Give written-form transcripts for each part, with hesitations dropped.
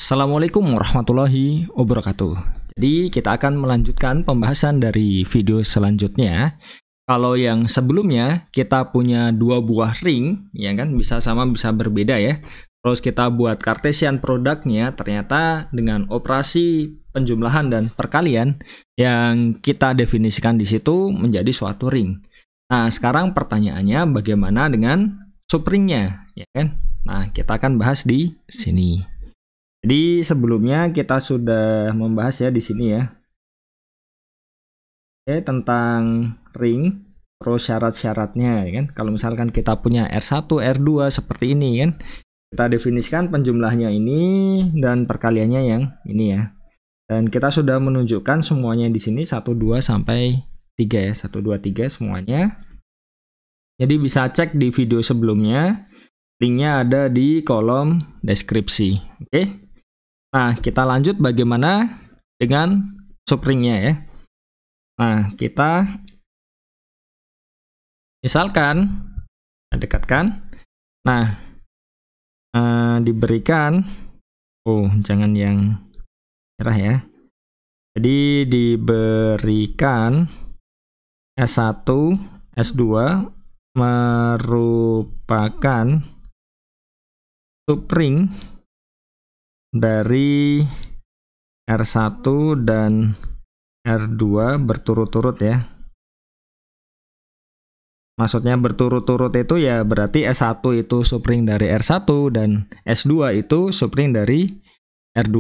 Assalamualaikum warahmatullahi wabarakatuh. Jadi kita akan melanjutkan pembahasan dari video selanjutnya. Kalau yang sebelumnya kita punya dua buah ring, ya kan, bisa sama bisa berbeda ya. Terus kita buat Cartesian produknya ternyata dengan operasi penjumlahan dan perkalian yang kita definisikan di situ menjadi suatu ring. Nah, sekarang pertanyaannya bagaimana dengan subringnya, ya kan? Nah, kita akan bahas di sini. Jadi sebelumnya kita sudah membahas ya di sini ya. Oke, tentang ring, terus syarat-syaratnya ya kan. Kalau misalkan kita punya R1, R2 seperti ini kan. Kita definisikan penjumlahnya ini dan perkaliannya yang ini ya. Dan kita sudah menunjukkan semuanya di sini 1 2 sampai 3 ya. 1 2 3 semuanya. Jadi bisa cek di video sebelumnya. Linknya ada di kolom deskripsi. Oke. Nah, kita lanjut bagaimana dengan subringnya ya. Nah, kita misalkan dekatkan. Nah, diberikan, jangan yang merah ya. Jadi diberikan S1, S2 merupakan subring dari R1 dan R2 berturut-turut ya. Maksudnya berturut-turut itu ya berarti S1 itu subring dari R1 dan S2 itu subring dari R2.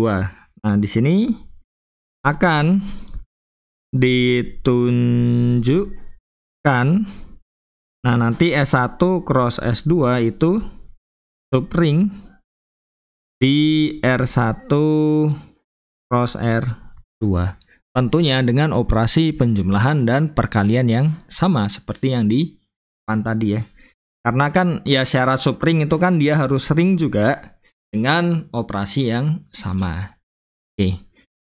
Nah, di sini akan ditunjukkan, nah nanti S1 cross S2 itu subring di R1 cross R2. Tentunya dengan operasi penjumlahan dan perkalian yang sama seperti yang di depan tadi ya. Karena kan ya syarat subring itu kan dia harus ring juga dengan operasi yang sama. Oke.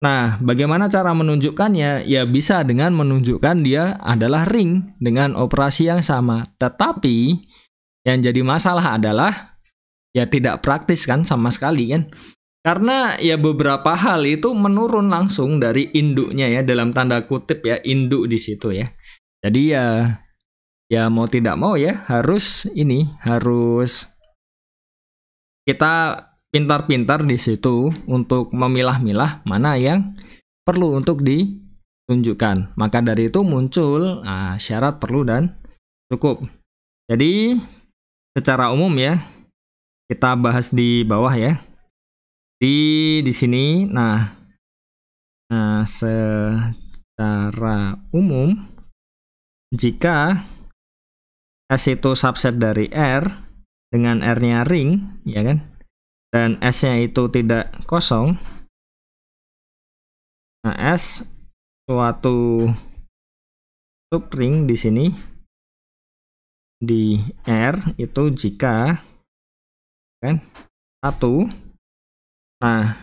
Nah, bagaimana cara menunjukkannya? Ya bisa dengan menunjukkan dia adalah ring dengan operasi yang sama. Tetapi yang jadi masalah adalah ya tidak praktis kan sama sekali kan. Karena ya beberapa hal itu menurun langsung dari induknya ya, dalam tanda kutip ya, induk di situ ya. Jadi ya mau tidak mau ya harus kita pintar-pintar di situ untuk memilah-milah mana yang perlu untuk ditunjukkan. Maka dari itu muncul syarat perlu dan cukup. Jadi secara umum ya, kita bahas di bawah ya. Di sini, nah secara umum jika S itu subset dari R dengan R-nya ring, ya kan? Dan S-nya itu tidak kosong. Nah, S suatu subring di sini di R itu jika kan 1. Nah,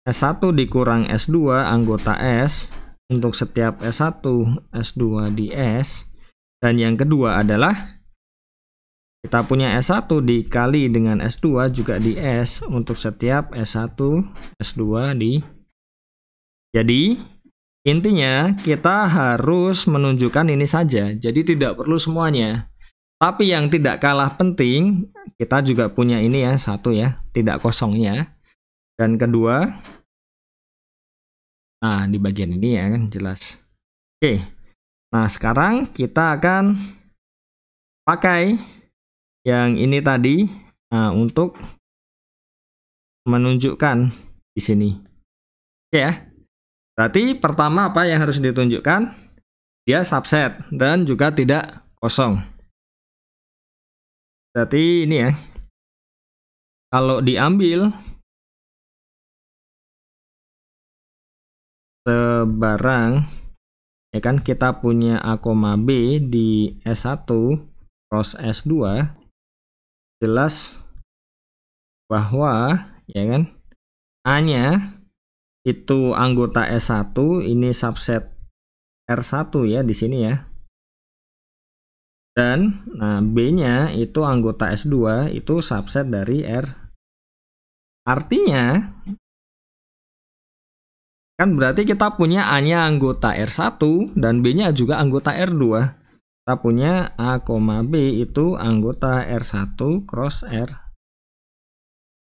S1 dikurang S2 anggota S untuk setiap S1, S2 di S. Dan yang kedua adalah kita punya S1 dikali dengan S2 juga di S untuk setiap S1, S2 di. Jadi, intinya kita harus menunjukkan ini saja. Jadi tidak perlu semuanya. Tapi yang tidak kalah penting, kita juga punya ini ya, 1 ya, tidak kosongnya. Dan kedua, nah di bagian ini ya kan jelas. Oke, nah sekarang kita akan pakai yang ini tadi untuk menunjukkan di sini. Oke ya, berarti pertama apa yang harus ditunjukkan? Dia subset dan juga tidak kosong. Berarti ini ya, kalau diambil sebarang ya kan, kita punya A, B di S1 cross S2, jelas bahwa ya kan A-nya itu anggota S1, ini subset R1 ya di sini ya. Dan nah B-nya itu anggota S2 itu subset dari R. Artinya Kan berarti kita punya A-nya anggota R1 dan B-nya juga anggota R2. Kita punya A, B itu anggota R1 cross R.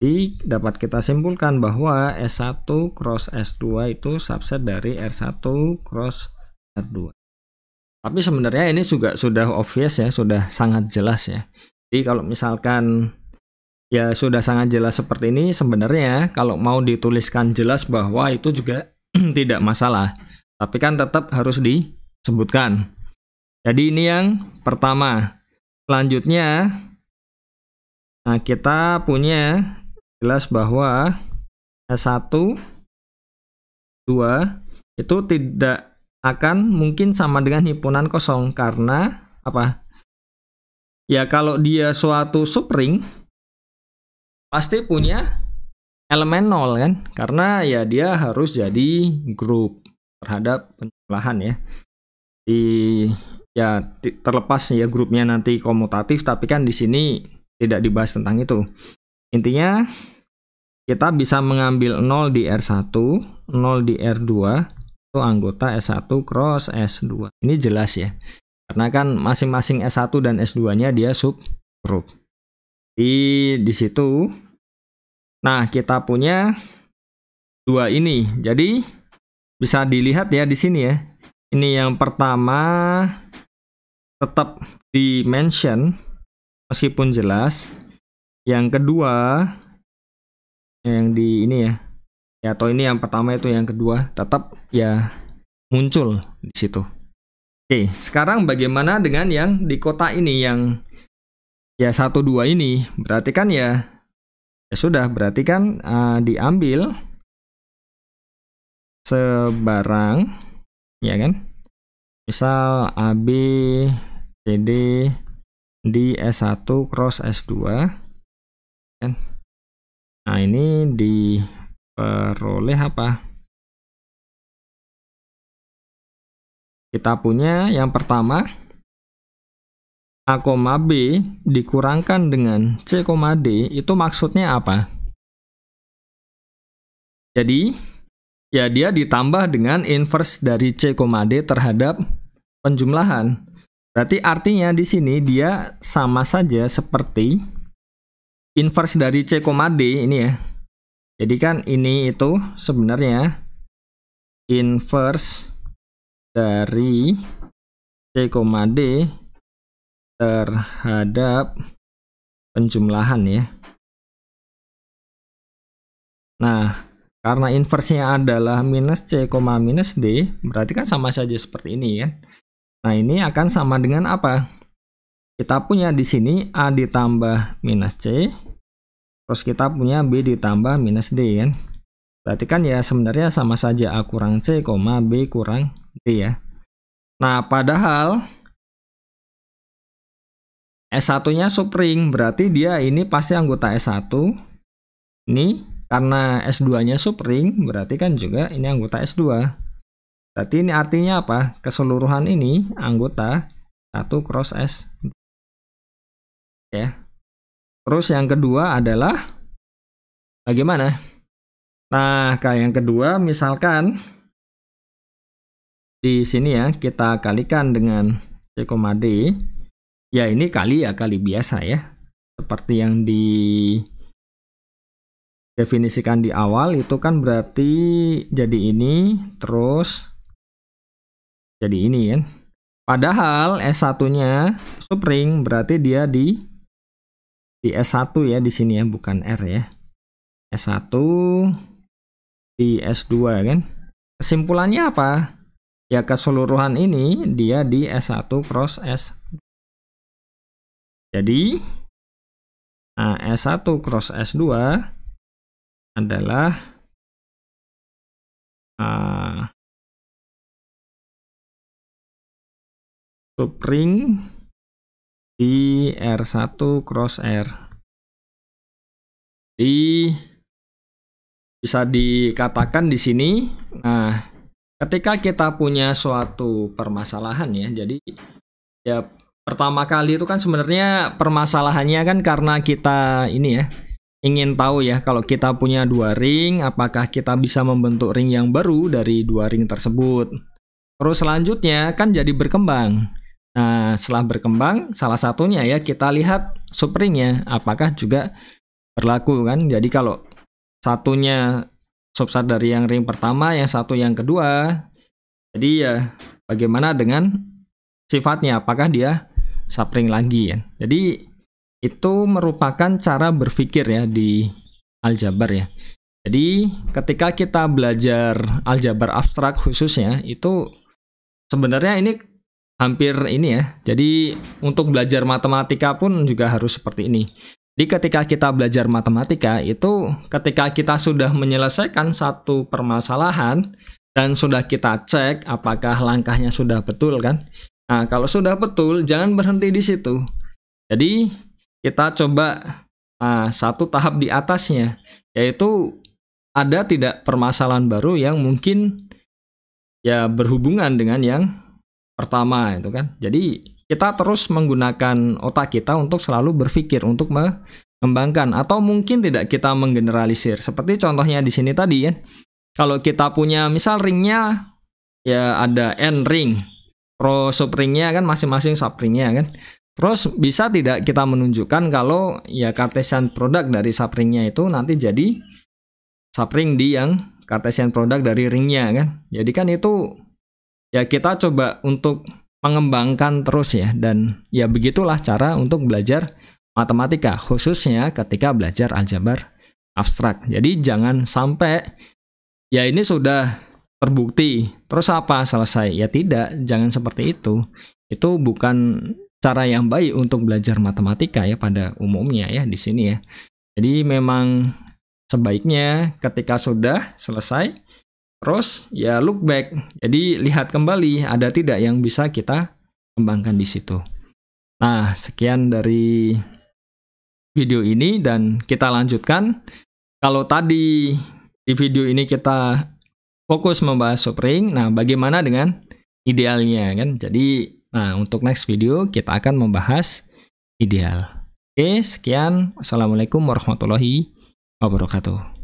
Jadi dapat kita simpulkan bahwa S1 cross S2 itu subset dari R1 cross R2. Tapi sebenarnya ini juga sudah obvious ya, sudah sangat jelas ya. Jadi kalau misalkan ya sudah sangat jelas seperti ini, sebenarnya kalau mau dituliskan jelas bahwa itu juga tidak masalah. Tapi kan tetap harus disebutkan. Jadi ini yang pertama. Selanjutnya, nah kita punya jelas bahwa S1, 2 itu tidak akan mungkin sama dengan himpunan kosong. Karena apa? Ya kalau dia suatu subring, pasti punya elemen 0 kan? Karena ya dia harus jadi grup terhadap penjumlahan ya. Ya terlepas ya grupnya nanti komutatif, tapi kan di sini tidak dibahas tentang itu. Intinya kita bisa mengambil 0 di R1, 0 di R2 itu anggota S1 cross S2. Ini jelas ya. Karena kan masing-masing S1 dan S2-nya dia subgroup. Di situ. Nah, kita punya 2 ini. Jadi bisa dilihat ya di sini ya. Ini yang pertama tetap di-mention meskipun jelas. Yang kedua yang di ini ya. Ya atau ini yang pertama itu yang kedua tetap ya muncul di situ. Oke, sekarang bagaimana dengan yang di kotak ini yang ya 1 2 ini? Berarti kan ya sudah, berarti kan diambil sebarang ya kan? Misal AB CD di S1 cross S2 kan. Nah, ini diperoleh apa? Kita punya yang pertama A, B dikurangkan dengan C, D itu maksudnya apa? Jadi ya dia ditambah dengan inverse dari C, D terhadap penjumlahan. Berarti artinya di sini dia sama saja seperti inverse dari C, D ini ya. Jadi kan ini itu sebenarnya inverse dari C, D terhadap penjumlahan ya. Nah, karena inversenya adalah minus C, minus D, berarti kan sama saja seperti ini kan. Nah, ini akan sama dengan apa? Kita punya di sini A ditambah minus C, terus kita punya B ditambah minus D kan. Berarti kan ya sebenarnya sama saja A kurang C, B kurang D ya. Nah, padahal S1-nya subring, berarti dia ini pasti anggota S1. Ini karena S2-nya subring, berarti kan juga ini anggota S2. Berarti ini artinya apa? Keseluruhan ini anggota 1 cross S. Ya. Terus yang kedua adalah bagaimana? Nah, kayak yang kedua misalkan di sini ya kita kalikan dengan C, D. Ya ini kali ya kali biasa ya. Seperti yang didefinisikan di awal itu kan berarti jadi ini terus jadi ini kan. Padahal S1-nya subring berarti dia di S1 ya di sini ya, bukan R ya. S1 di S2 kan. Kesimpulannya apa? Ya keseluruhan ini dia di S1 cross S. Jadi nah, S1 cross S2 adalah subring di R1 cross R. Jadi bisa dikatakan di sini, nah ketika kita punya suatu permasalahan ya, jadi ya pertama kali itu kan sebenarnya permasalahannya kan karena kita ini ya, ingin tahu ya, kalau kita punya 2 ring, apakah kita bisa membentuk ring yang baru dari 2 ring tersebut. Terus selanjutnya kan jadi berkembang. Nah, setelah berkembang, salah satunya ya kita lihat subringnya, apakah juga berlaku kan. Jadi kalau satunya subset dari yang ring pertama, yang satu yang kedua, jadi ya bagaimana dengan sifatnya, apakah dia subring lagi ya. Jadi itu merupakan cara berpikir ya di aljabar ya. Jadi ketika kita belajar aljabar abstrak khususnya, itu sebenarnya ini hampir ini ya. Jadi untuk belajar matematika pun juga harus seperti ini. Jadi ketika kita belajar matematika itu ketika kita sudah menyelesaikan satu permasalahan dan sudah kita cek apakah langkahnya sudah betul kan. Nah, kalau sudah betul jangan berhenti di situ. Jadi kita coba satu tahap di atasnya, yaitu ada tidak permasalahan baru yang mungkin ya berhubungan dengan yang pertama itu kan. Jadi kita terus menggunakan otak kita untuk selalu berpikir, untuk mengembangkan, atau mungkin tidak kita menggeneralisir. Seperti contohnya di sini tadi ya. Kalau kita punya misal ringnya ya ada n ring, pro subringnya kan masing-masing subringnya kan. Terus bisa tidak kita menunjukkan kalau ya Cartesian product dari subringnya itu nanti jadi subring di yang Cartesian product dari ringnya kan. Jadi kan itu ya kita coba untuk mengembangkan terus ya, dan ya begitulah cara untuk belajar matematika khususnya ketika belajar aljabar abstrak. Jadi jangan sampai ya ini sudah terbukti terus apa selesai, ya tidak, jangan seperti itu. Itu bukan cara yang baik untuk belajar matematika ya pada umumnya ya di sini ya. Jadi memang sebaiknya ketika sudah selesai terus ya look back. Jadi lihat kembali ada tidak yang bisa kita kembangkan di situ. Nah, sekian dari video ini dan kita lanjutkan. Kalau tadi di video ini kita fokus membahas subring, nah bagaimana dengan idealnya kan? Jadi nah, untuk next video kita akan membahas ideal. Oke, sekian. Wassalamualaikum warahmatullahi wabarakatuh.